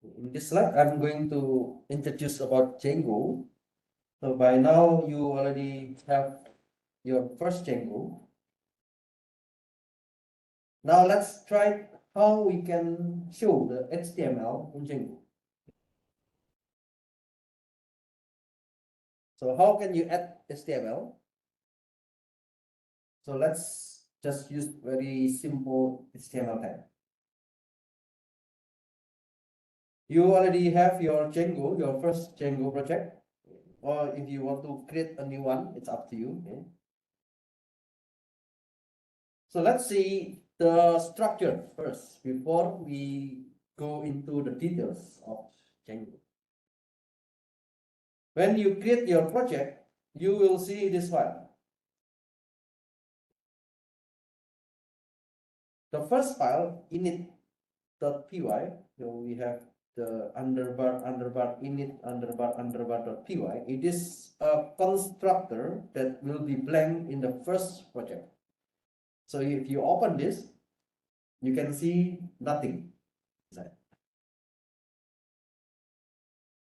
In this slide, I'm going to introduce about Django. So by now you already have your first Django. Now let's try how we can show the HTML in Django. So how can you add HTML? So let's just use very simple HTML tag. You already have your Django, your first Django project, or if you want to create a new one, it's up to you. Okay? So let's see the structure first before we go into the details of Django. When you create your project, you will see this file. The first file init.py, so we have the underbar init underbar.py. It is a constructor that will be blank in the first project. So if you open this, you can see nothing inside.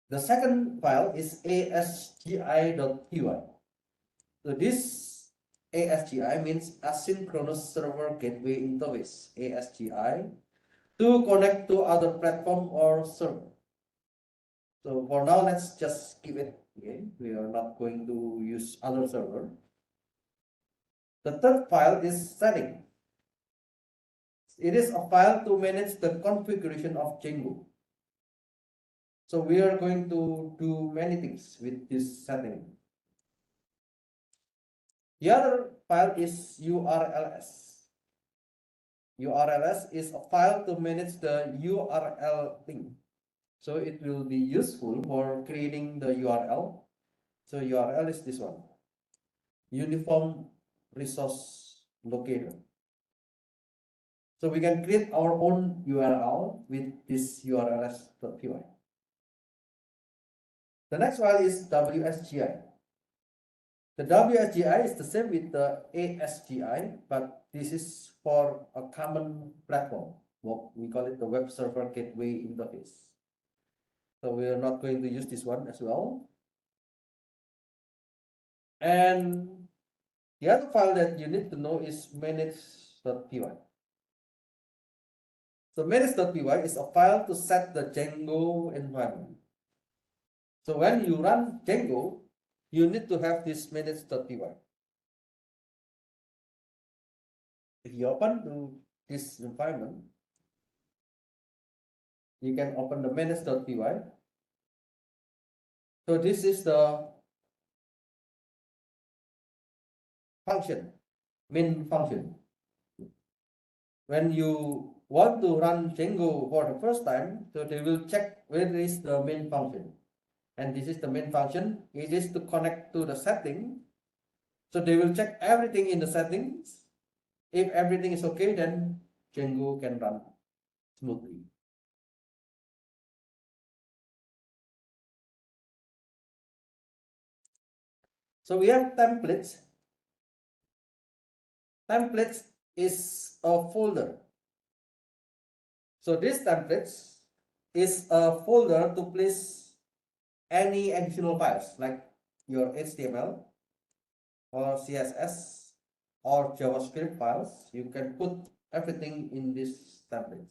The second file is asgi.py. So this ASGI means asynchronous server gateway interface, ASGI, to connect to other platform or server. So for now, let's just keep it. Okay, we are not going to use other server. The third file is setting. It is a file to manage the configuration of Django. So we are going to do many things with this setting. The other file is URLs. URLs is a file to manage the URL link. So it will be useful for creating the URL. So URL is this one, Uniform Resource Locator. So we can create our own URL with this urls.py. The next file is WSGI. The WSGI is the same with the ASGI, but this is for a common platform. We call it the Web Server Gateway Interface. So we are not going to use this one as well. And the other file that you need to know is manage.py. So manage.py is a file to set the Django environment. So when you run Django, you need to have this manage.py. If you open to this environment, you can open the manage.py. So this is the function, main function. When you want to run Django for the first time, so they will check where is the main function. And this is the main function. It is to connect to the setting. So they will check everything in the settings. If everything is okay, then Django can run smoothly. So we have templates. Templates is a folder. So this templates is a folder to place any additional files like your HTML or CSS or JavaScript files. You can put everything in this template.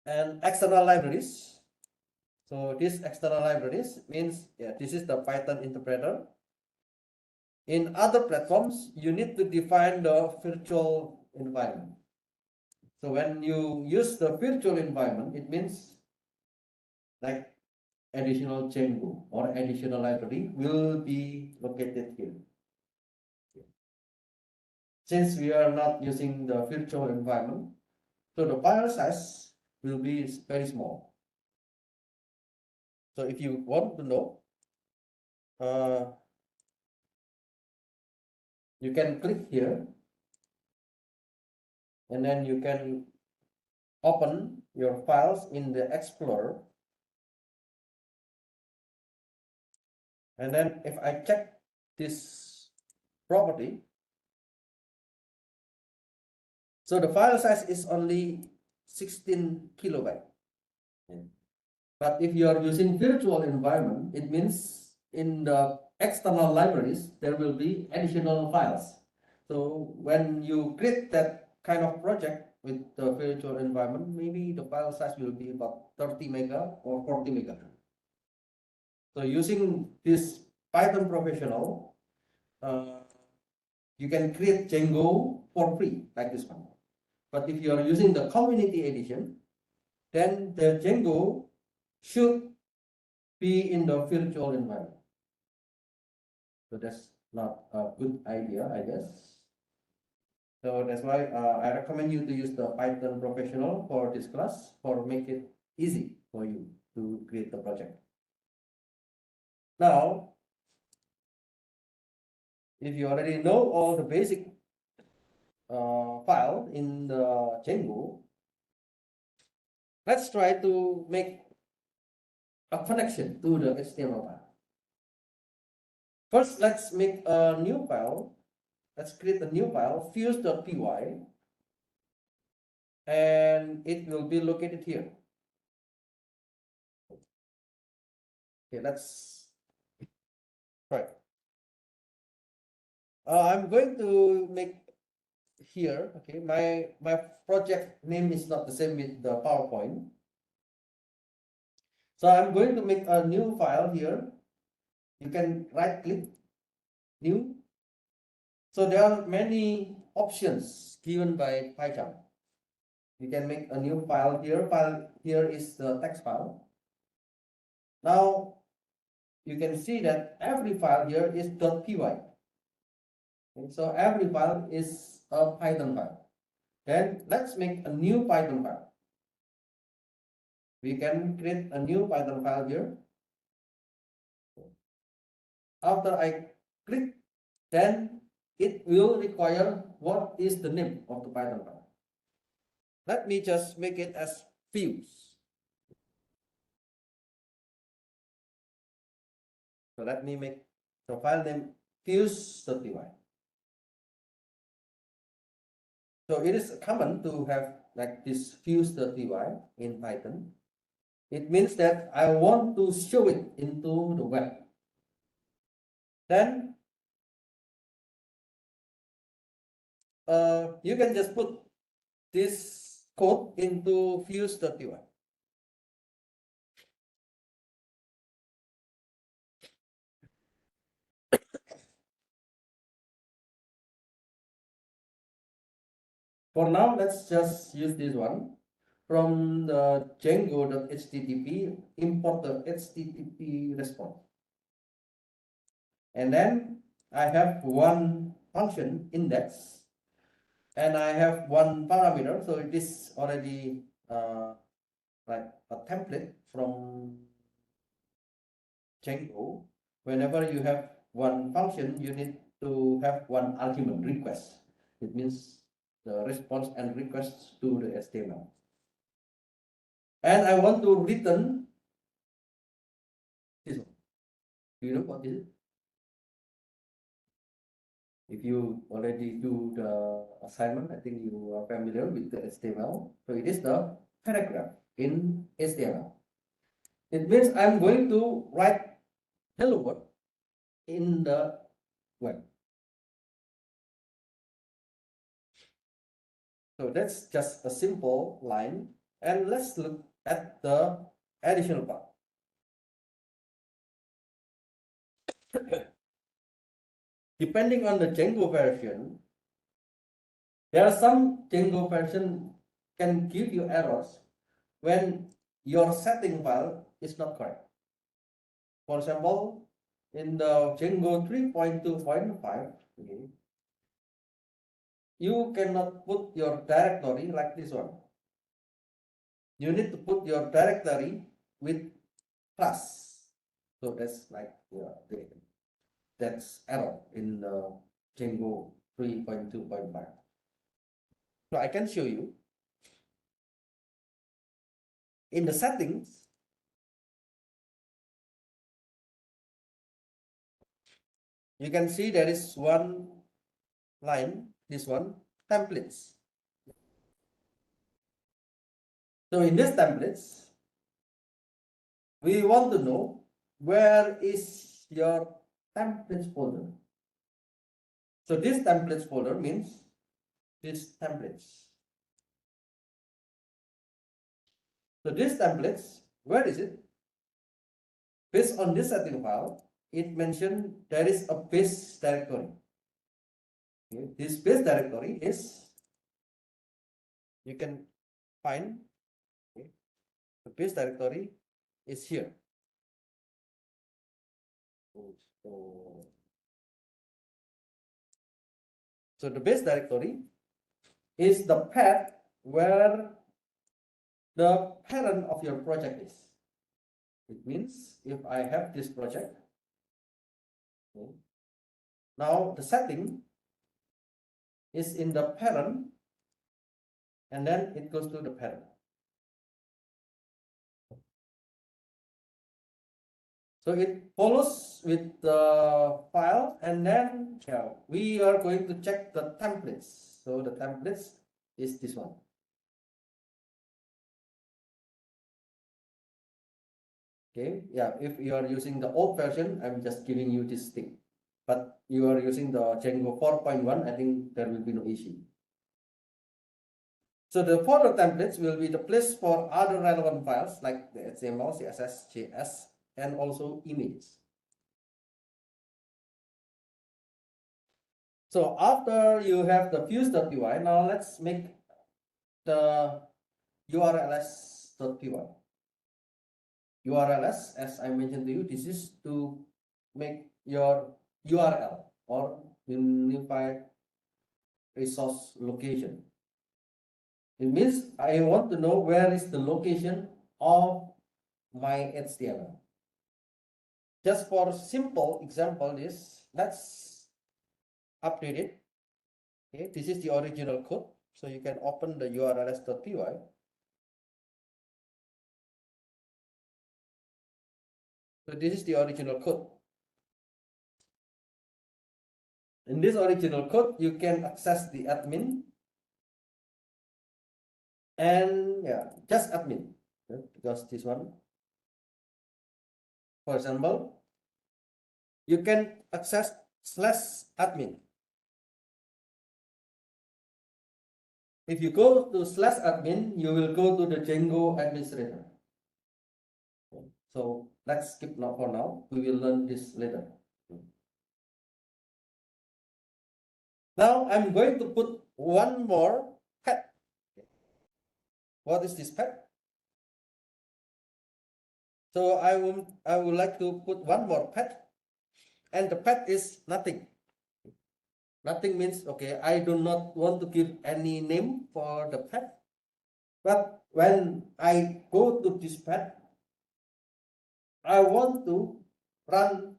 And external libraries. So this external libraries means this is the Python interpreter. In other platforms, you need to define the virtual environment. So when you use the virtual environment, it means like additional Django or additional library will be located here. Since we are not using the virtual environment, so the file size will be very small. So if you want to know, you can click here and then you can open your files in the Explorer. And then if I check this property, So the file size is only 16 kilobyte. Okay. But if you are using virtual environment, it means in the external libraries, there will be additional files. So when you create that kind of project with the virtual environment, maybe the file size will be about 30 mega or 40 mega. So using this Python Professional, you can create Django for free like this one. But if you are using the community edition, then the Django should be in the virtual environment. So that's not a good idea, I guess. So that's why I recommend you to use the Python Professional for this class for make it easy for you to create the project. Now, if you already know all the basic file in the Django, let's try to make a connection to the HTML file. First, let's make a new file. Let's create a new file, fuse.py, and it will be located here. Okay, let's try. I'm going to make here. Okay, my project name is not the same with the PowerPoint, so I'm going to make a new file here. You can right click, new. So there are many options given by PyCharm. You can make a new file here. File here is the text file. Now you can see that every file here is .py. Okay, so every file is a Python file. Then let's make a new Python file. We can create a new Python file here. After I click, then it will require what is the name of the Python file. Let me just make it as fuse. So let me make the file name fuse.py. So it is common to have like this fuse.py in Python. It means that I want to show it into the web. Then you can just put this code into fuse.py. For now, let's just use this one. From the Django.http, import the HTTP response. And then I have one function index, and I have one parameter. So it is already like a template from Django. Whenever you have one function, you need to have one argument request. It means the response and request to the HTML. And I want to return this one. Do you know what is it? If you already do the assignment, I think you are familiar with the HTML. So it is the paragraph in HTML. It means I'm going to write hello world in the web. So that's just a simple line. And let's look at the additional part. Depending on the Django version, there are some Django version can give you errors when your setting file is not correct. For example, in the Django 3.2.5, okay, you cannot put your directory like this one. You need to put your directory with plus. So that's like that's error in the Django 3.2.5. So I can show you in the settings. You can see there is one line, this one, templates. So in this templates, we want to know where is your templates folder. So this templates folder means this templates. So this templates, where is it? Based on this setting file, it mentioned there is a base directory. Okay. This base directory is, you can find, okay, the base directory is here. So the base directory is the path where the parent of your project is. It means if I have this project, okay, now the setting is in the parent and then it goes to the parent. So it follows with the file and then we are going to check the templates. So the templates is this one. Okay, yeah, if you are using the old version, I'm just giving you this thing. But you are using the Django 4.1, I think there will be no issue. So the folder templates will be the place for other relevant files like the HTML, CSS, JS, and also images. So after you have the views.py, now let's make the urls.py. URLs, as I mentioned to you, this is to make your URL or unified resource location. It means I want to know where is the location of my HTML. Just for simple example, let's update it. Okay, this is the original code, so you can open the urls.py. So this is the original code. In this original code, you can access the admin and just admin, because this one, for example, you can access /admin. If you go to /admin, you will go to the Django administrator. So let's skip now for now. We will learn this later. Now I'm going to put one more pet. What is this pet? So I would like to put one more pet, and the pet is nothing. Nothing means, okay, I do not want to give any name for the pet. But when I go to this pet, I want to run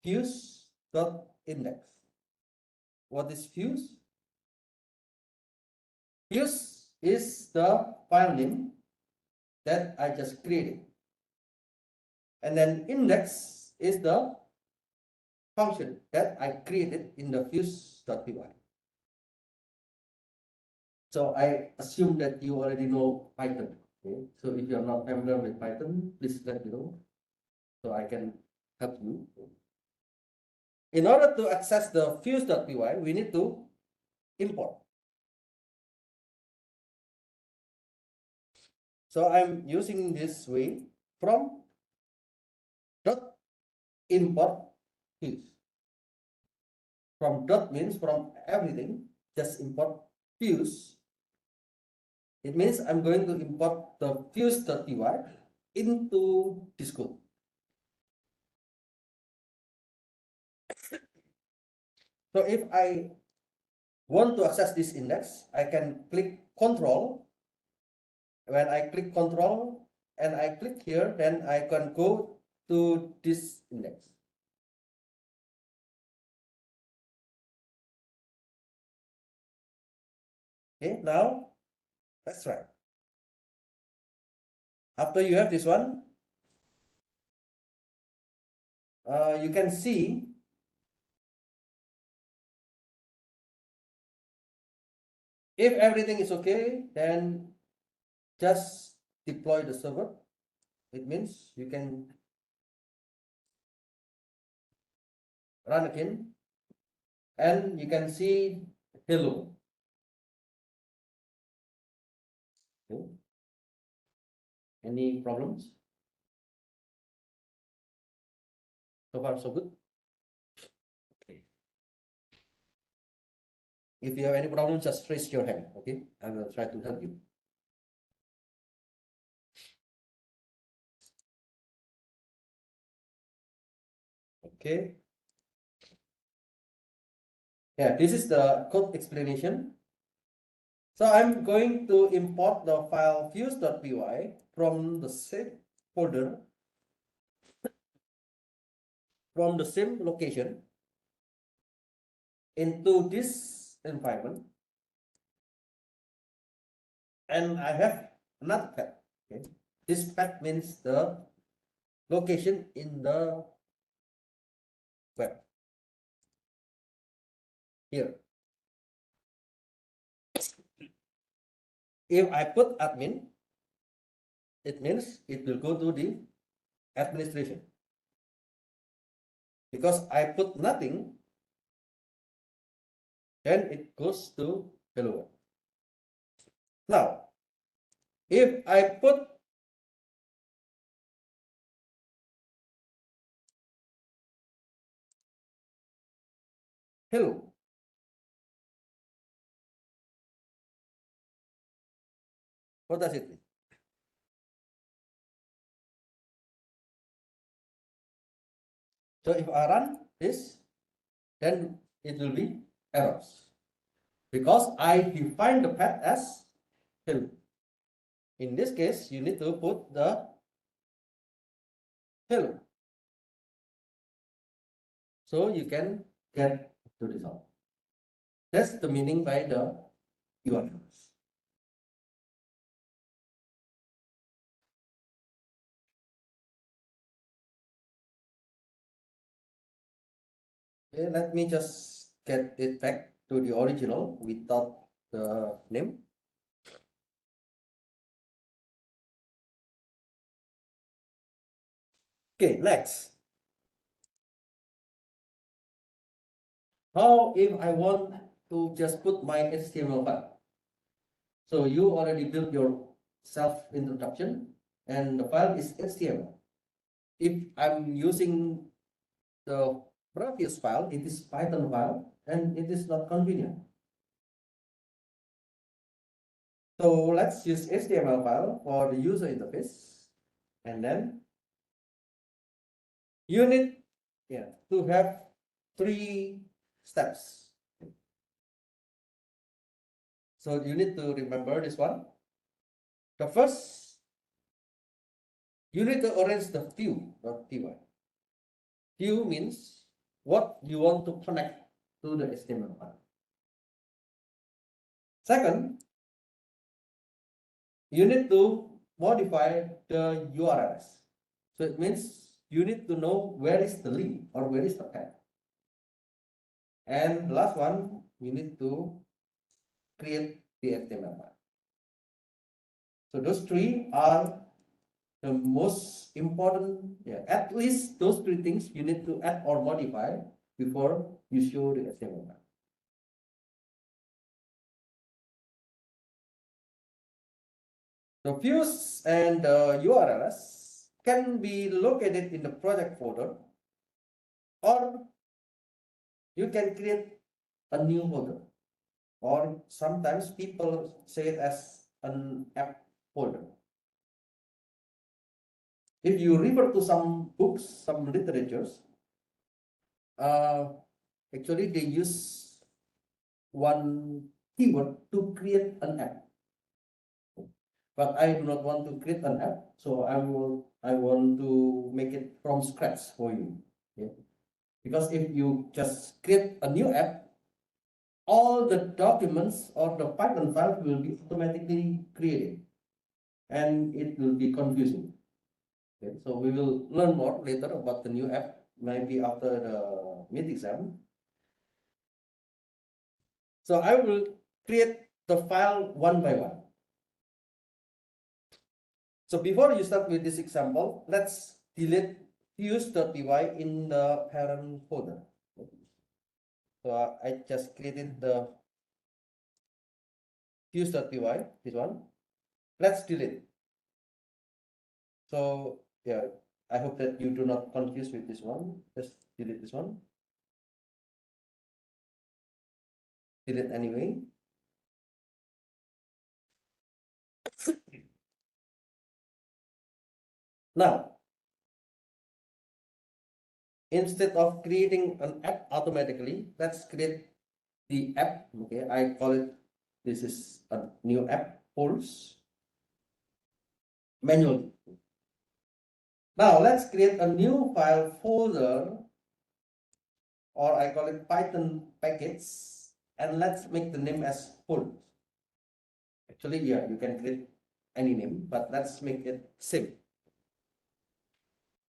views.index. What is views? Views is the file name that I just created. And then index is the function that I created in the views.py. So I assume that you already know Python. Okay? So if you're not familiar with Python, please let me know so I can help you. In order to access the views.py, we need to import. So I'm using this way from dot import views. From dot means from everything, just import views. It means I'm going to import the views.py into this code. So if I want to access this index, I can click Control. When I click Control and I click here, then I can go to this index. Okay, now let's try. After you have this one, you can see if everything is okay, then just deploy the server. It means you can run again and you can see hello. Okay. Any problems? So far, so good. Okay. If you have any problem, just raise your hand. Okay, I will try to help you. Okay. Yeah, this is the code explanation. So I'm going to import the file fuse.py from the same folder, from the same location into this environment. And I have another path. Okay. This path means the location in the web. Here. If I put admin, it means it will go to the administration. Because I put nothing, then it goes to hello world. Now, if I put hello, what does it mean? So if I run this, then it will be errors because I define the path as hello. In this case, you need to put the hello, so you can get the result. That's the meaning by the URLs. Okay, let me just get it back to the original without the name. Okay, next. How if I want to just put my HTML file? So you already built your self introduction and the file is HTML. If I'm using the previous file, it is Python file and it is not convenient. So let's use HTML file for the user interface, and then you need to have 3 steps. So you need to remember this one. The first, you need to arrange the view.py. View means what you want to connect to the HTML file. Second, you need to modify the URLs. So it means you need to know where is the link or where is the path. And the last one, you need to create the HTML file. So those 3 are the most important. At least those 3 things you need to add or modify before you show the HTML file. The views and URLs can be located in the project folder, or you can create a new folder, or sometimes people say it as an app folder. If you refer to some books, some literatures, actually they use one keyword to create an app. But I do not want to create an app, so I want to make it from scratch for you. Yeah. Because if you just create a new app, all the documents or the Python file will be automatically created, and it will be confusing. Okay, so we will learn more later about the new app, maybe after the mid exam. So I will create the file one by one. So before you start with this example, let's delete fuse.py in the parent folder. So I just created the fuse.py, this one. Let's delete. So yeah, I hope that you do not confuse with this one. Just delete this one. Delete anyway. Now, instead of creating an app automatically, let's create the app. Okay, I call it, this is a new app, Pulse, manually. Now let's create a new file folder, or I call it Python package, and let's make the name as Pulse. Actually, yeah, you can create any name, but let's make it same.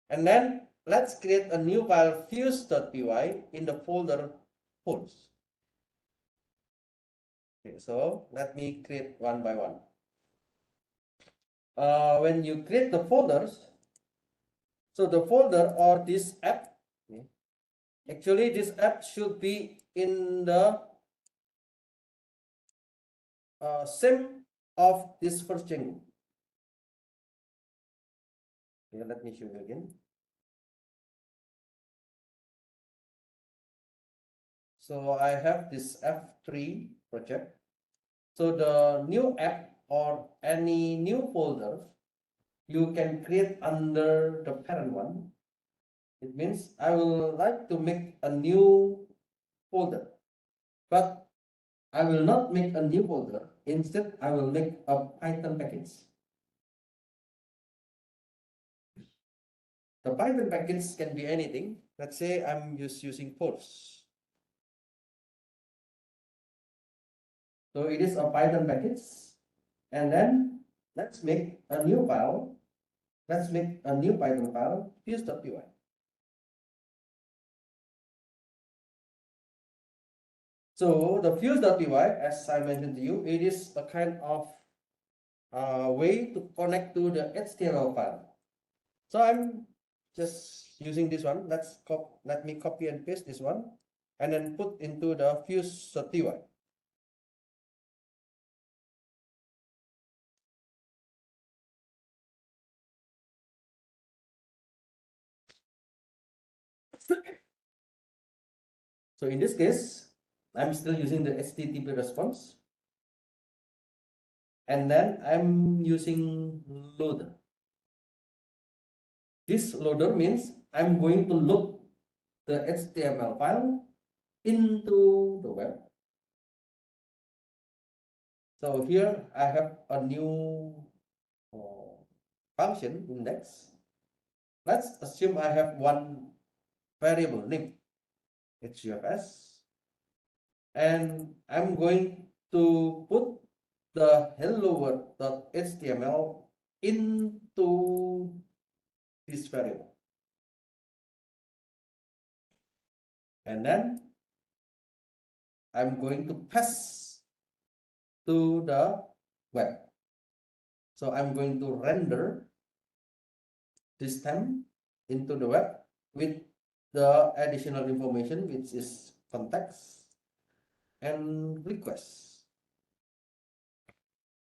And then let's create a new file fuse.py in the folder Pulse. Okay, so let me create one by one. When you create the folders, so the folder or this app, okay, actually this app should be in the same of this first Django. Okay, let me show you again. So I have this F3 project. So the new app or any new folder you can create under the parent one. It means I will like to make a new folder, but I will not make a new folder. Instead, I will make a Python package. The Python package can be anything. Let's say I'm just using Pulse. So it is a Python package. And then let's make a new file. Let's make a new Python file, fuse.py. So the fuse.py, as I mentioned to you, it is a kind of way to connect to the HTML file. So I'm just using this one. Let me copy and paste this one, and then put into the fuse.py. So in this case, I'm still using the HTTP response, and then I'm using loader. This loader means I'm going to load the HTML file into the web. So here I have a new function index. Let's assume I have one variable name, HUFS, and I'm going to put the hello world.html into this variable. And then I'm going to pass to the web. So I'm going to render this stem into the web with the additional information, which is context and request.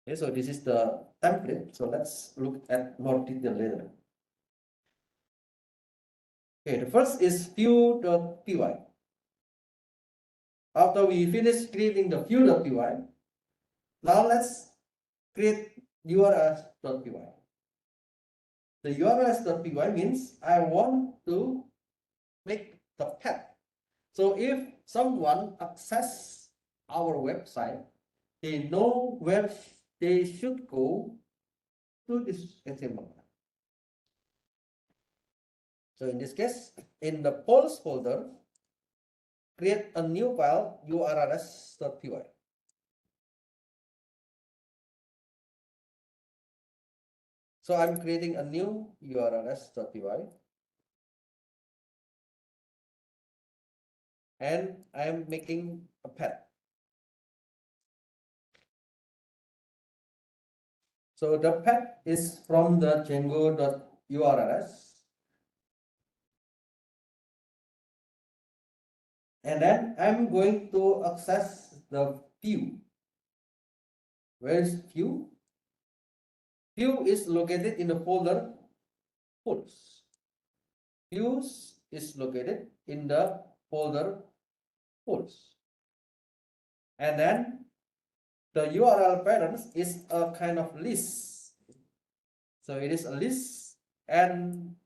Okay, so this is the template. So let's look at more detail later. Okay, the first is view.py. After we finish creating the view.py, now let's create urls.py. The urls.py means I want to make the path. So if someone access our website, they know where they should go to this HTML. So in this case, in the polls folder, create a new file urls.py. So I'm creating a new urls.py, and I'm making a path. So the path is from the Django.urls, and then I'm going to access the view. Where is view? View is located in the folder Pools. Views is located in the folder Pools. And then the URL parents is a kind of list. So it is a list, and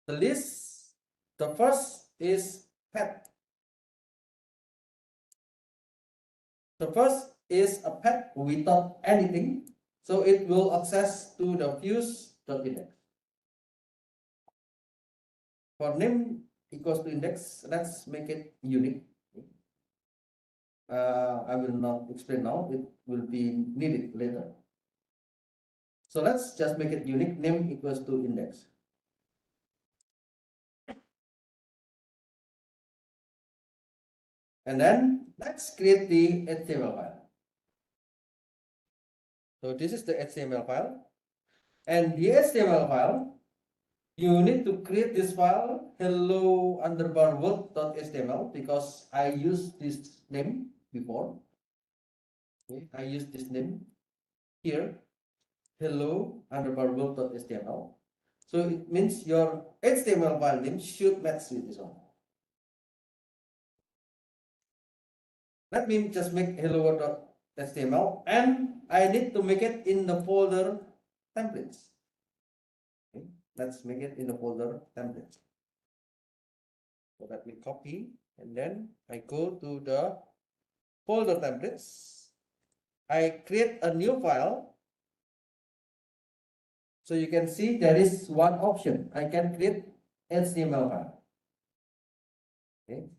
the list, the first is path. The first is a path without anything, so it will access to the views.index. For name equals to index, let's make it unique. I will not explain now, it will be needed later. So let's just make it unique, name equals to index. And then let's create the HTML file. So this is the HTML file. And the HTML file, you need to create this file hello underbar world.html because I used this name before. Okay, I used this name here, hello underbar world.html. So it means your HTML file name should match with this one. Let me just make hello world.html, and I need to make it in the folder templates. Okay, let's make it in the folder templates. So let me copy, and then I go to the folder templates. I create a new file. So you can see there is one option. I can create HTML file. Okay.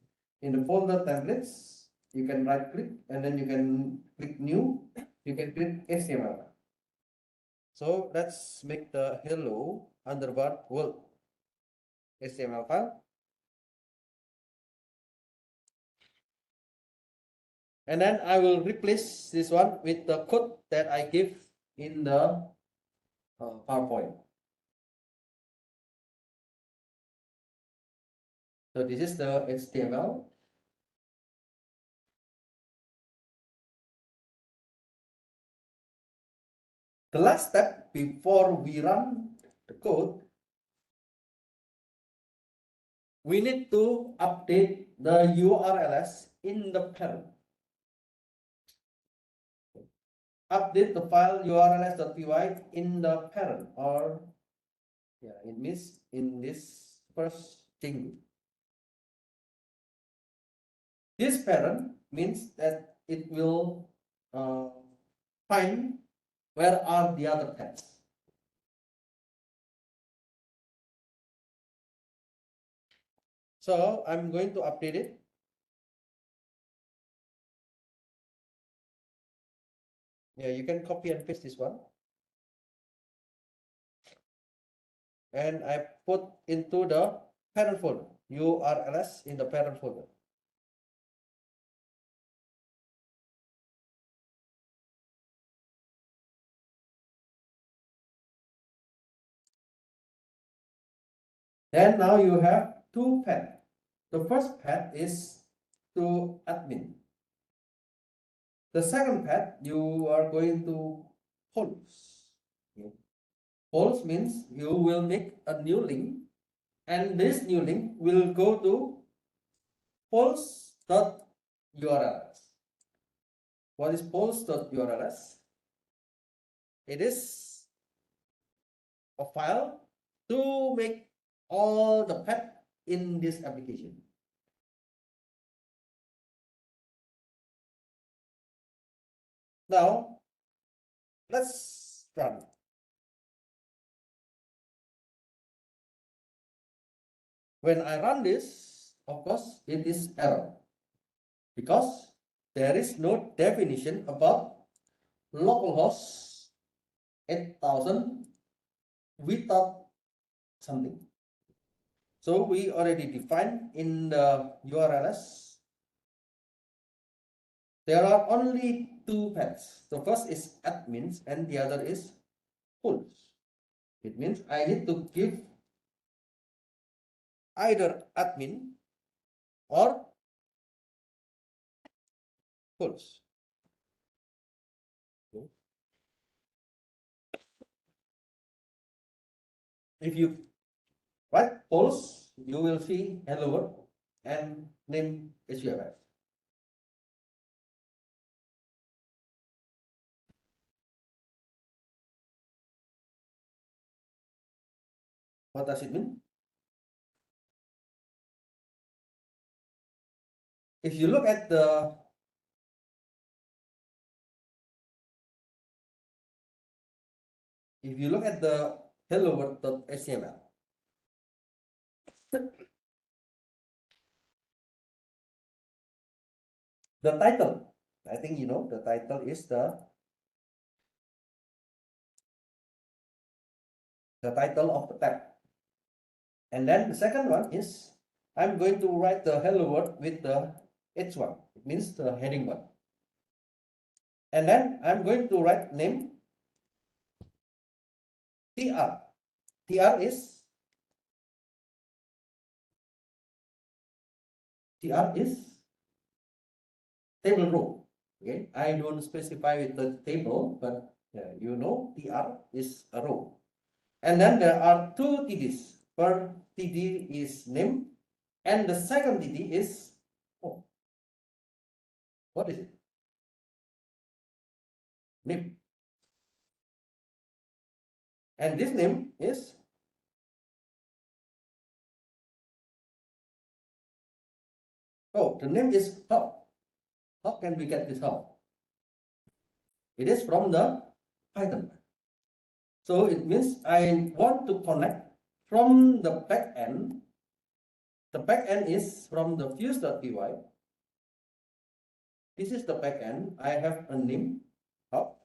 In the folder templates, you can right click and then you can click new. You can create HTML file. So let's make the hello underbar world HTML file. And then I will replace this one with the code that I give in the PowerPoint. So this is the HTML. The last step before we run the code, we need to update the URLs in the parent. Update the file urls.py in the parent, or yeah, it means in this first thing. This parent means that it will find where are the other tabs. So I'm going to update it. Yeah, you can copy and paste this one. And I put into the parent folder, URLs in the parent folder. Then now you have two paths. The first path is to admin. The second path you are going to polls. Polls means you will make a new link, and this new link will go to polls.urls. What is polls.urls? It is a file to make all the path in this application. Now let's run. When I run this, of course, it is error because there is no definition about localhost 8000 without something. So we already defined in the URLs. There are only two paths. The first is admins and the other is pools. It means I need to give either admin or pools. If you write pools, you will see hello world and name HTML. What does it mean? If you look at the hello world.html, the title, I think you know the title is the title of the tab. And then the second one is I'm going to write the hello world with the H1. It means the heading one. And then I'm going to write name TR. TR is table row. Okay, I don't specify with the table, but you know TR is a row. And then there are two TDs. Per TD is name, and the second TD is what is it? Name. And this name is the name is how. How can we get this how? It is from the Python. So it means I want to connect from the back end. The back end is from the fuse.py. This is the back end. I have a name hub.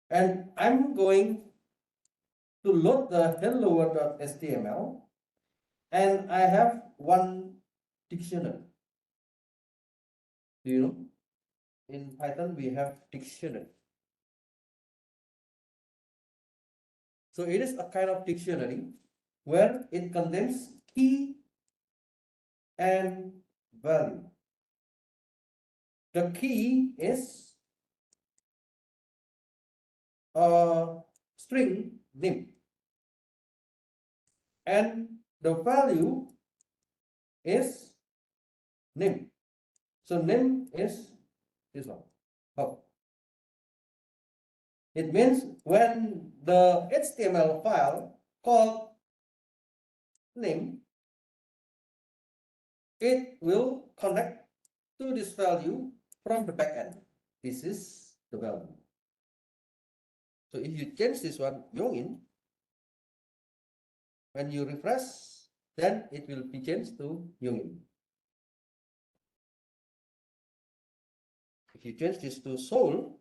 And I'm going to load the hello world.html. And I have one dictionary. Do you know? In Python, we have dictionary. So it is a kind of dictionary where it contains key and value. The key is a string name and the value is name. So name is this one. Oh. It means when the HTML file called name, it will connect to this value from the backend. This is the value. So if you change this one, Yongin, when you refresh, then it will be changed to Yongin. If you change this to Soul,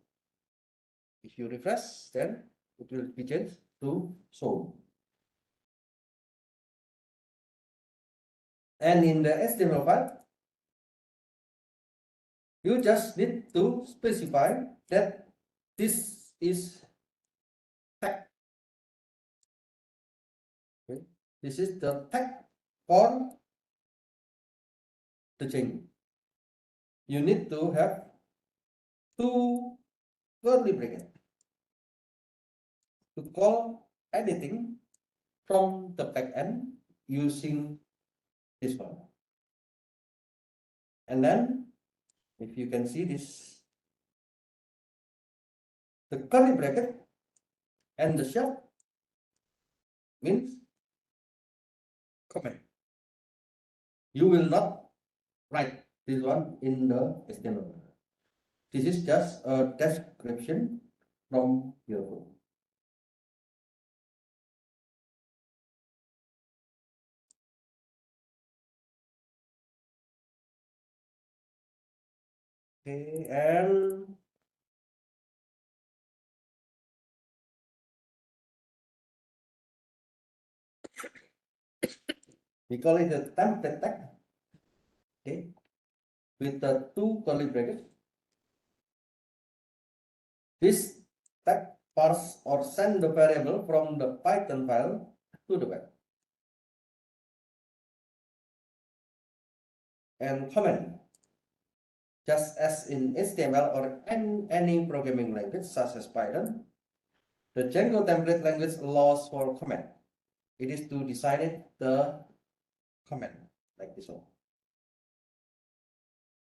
if you refresh, then it will be changed to Soul. And in the HTML file, you just need to specify that this is tag. Okay. This is the tag for the Django. You need to have two curly brackets to call anything from the backend using this one. And then if you can see this, the curly bracket and the shell means comment. You will not write this one in the HTML. This is just a description from your code. Okay, and we call it the template tag. Okay, with the two curly brackets. This tag parse or send the variable from the Python file to the web. And comment. Just as in HTML or any programming language such as Python, the Django template language allows for comment. It is to design it the comment like this one.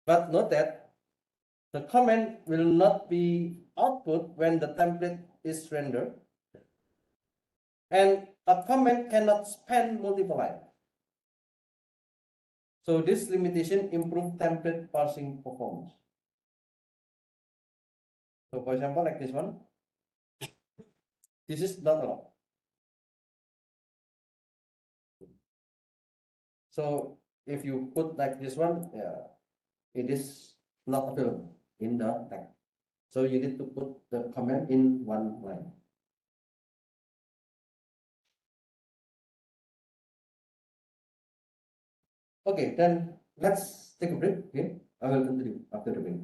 But note that the comment will not be output when the template is rendered, and a comment cannot span multiple lines. So this limitation improves template parsing performance. So for example, like this one, this is not allowed. So if you put like this one, it is not available in the tag. So you need to put the comment in one line. Okay, then let's take a break. Okay, I will continue after the break.